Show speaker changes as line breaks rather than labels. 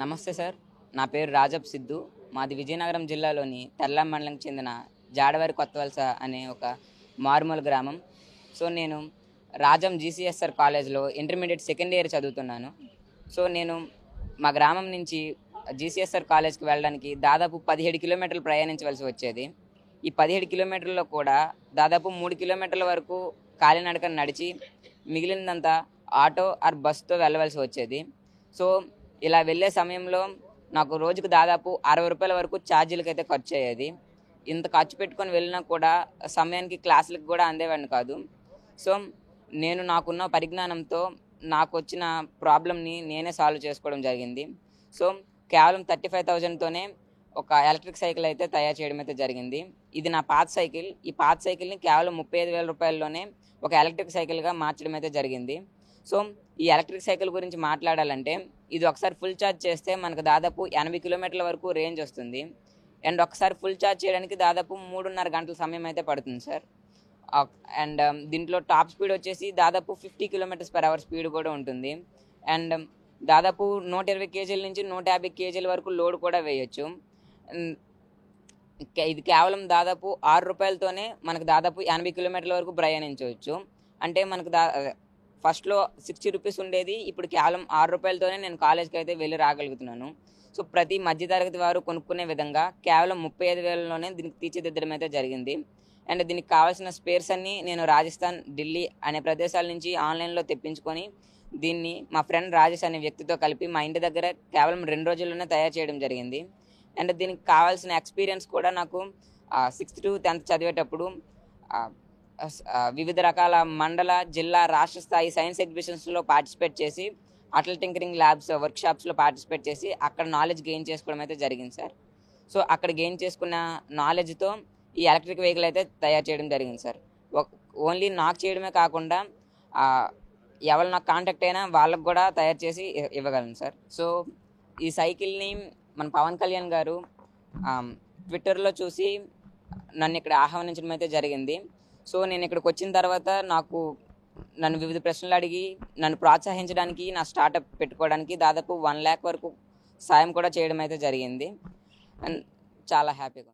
నమస్తే సార్. నా పేరు రాజప్ సిద్ధు. మాది విజయనగరం జిల్లాలోని తెల్లాం మండలంకి చెందిన జాడవారి కొత్తవలస అనే ఒక మారుమూల గ్రామం. సో నేను రాజం జీసీఎస్ఆర్ కాలేజ్లో ఇంటర్మీడియట్ సెకండ్ ఇయర్ చదువుతున్నాను. సో నేను మా గ్రామం నుంచి జీసీఎస్ఆర్ కాలేజ్కి వెళ్ళడానికి దాదాపు 17 కిలోమీటర్లు ప్రయాణించవలసి వచ్చేది. ఈ 17 కిలోమీటర్లలో కూడా దాదాపు 3 కిలోమీటర్ల వరకు కాలినడకన నడిచి మిగిలినంతా ఆటో ఆర్ బస్సుతో వెళ్ళవలసి వచ్చేది. సో ఇలా వెళ్ళే సమయంలో నాకు రోజుకు దాదాపు 60 రూపాయల వరకు ఛార్జీలకి అయితే ఖర్చు అయ్యేది. ఇంత ఖర్చు పెట్టుకొని వెళ్ళినా కూడా సమయానికి క్లాసులకు కూడా అందేవాడిని కాదు. సో నేను నాకున్న పరిజ్ఞానంతో నాకు వచ్చిన ప్రాబ్లమ్ని నేనే సాల్వ్ చేసుకోవడం జరిగింది. సో కేవలం 35,000తోనే ఒక ఎలక్ట్రిక్ సైకిల్ అయితే తయారు చేయడం అయితే జరిగింది. ఇది నా పాత సైకిల్. ఈ పాత సైకిల్ని కేవలం 35,000 రూపాయల్లోనే ఒక ఎలక్ట్రిక్ సైకిల్గా మార్చడం అయితే జరిగింది. సో ఈ ఎలక్ట్రిక్ సైకిల్ గురించి మాట్లాడాలంటే ఇది ఒకసారి ఫుల్ ఛార్జ్ చేస్తే మనకు దాదాపు 80 కిలోమీటర్ల వరకు రేంజ్ వస్తుంది. అండ్ ఒకసారి ఫుల్ ఛార్జ్ చేయడానికి దాదాపు 3.5 గంటల సమయం అయితే పడుతుంది సార్. అండ్ దీంట్లో టాప్ స్పీడ్ వచ్చేసి దాదాపు 50 km/h స్పీడ్ కూడా ఉంటుంది. అండ్ దాదాపు 120 కేజీల నుంచి 150 కేజీల వరకు లోడ్ కూడా వేయచ్చు. ఇది కేవలం దాదాపు 6 రూపాయలతోనే మనకు దాదాపు 80 కిలోమీటర్ల వరకు ప్రయాణించవచ్చు. అంటే మనకు ఫస్ట్లో 60 రూపీస్ ఉండేది, ఇప్పుడు కేవలం 6 రూపాయలతోనే నేను కాలేజ్కి అయితే వెళ్ళి రాగలుగుతున్నాను. సో ప్రతి మధ్యతరగతి వారు కొనుక్కునే విధంగా కేవలం 35,000లోనే దీనికి తీర్చిదిద్దడం అయితే జరిగింది. అండ్ దీనికి కావాల్సిన స్పేర్స్ అన్నీ నేను రాజస్థాన్, ఢిల్లీ అనే ప్రదేశాల నుంచి ఆన్లైన్లో తెప్పించుకొని దీన్ని మా ఫ్రెండ్ రాజేష్ అనే వ్యక్తితో కలిపి మా ఇంటి దగ్గర కేవలం 2 రోజుల్లోనే తయారు చేయడం జరిగింది. అండ్ దీనికి కావాల్సిన ఎక్స్పీరియన్స్ కూడా నాకు 6th to 10th చదివేటప్పుడు వివిధ రకాల మండల, జిల్లా, రాష్ట్ర స్థాయి సైన్స్ ఎగ్జిబిషన్స్లో పార్టిసిపేట్ చేసి అటల్ టింకరింగ్ ల్యాబ్స్ వర్క్షాప్స్లో పార్టిసిపేట్ చేసి అక్కడ నాలెడ్జ్ గెయిన్ చేసుకోవడం అయితే జరిగింది సార్. సో అక్కడ గెయిన్ చేసుకున్న నాలెడ్జ్తో ఈ ఎలక్ట్రిక్ వెహికల్ అయితే తయారు చేయడం జరిగింది సార్. ఓన్లీ నాకు చేయడమే కాకుండా ఎవరు నాకు కాంటాక్ట్ అయినా వాళ్ళకు కూడా తయారు చేసి ఇవ్వగలను సార్. సో ఈ సైకిల్ని మన పవన్ కళ్యాణ్ గారు ట్విట్టర్లో చూసి నన్ను ఇక్కడ ఆహ్వానించడం అయితే జరిగింది. సో నేను ఇక్కడికి వచ్చిన తర్వాత నన్ను వివిధ ప్రశ్నలు అడిగి నన్ను ప్రోత్సహించడానికి, నా స్టార్టప్ పెట్టుకోవడానికి దాదాపు 1 lakh వరకు సాయం కూడా చేయడం అయితే జరిగింది. అండ్ చాలా హ్యాపీగా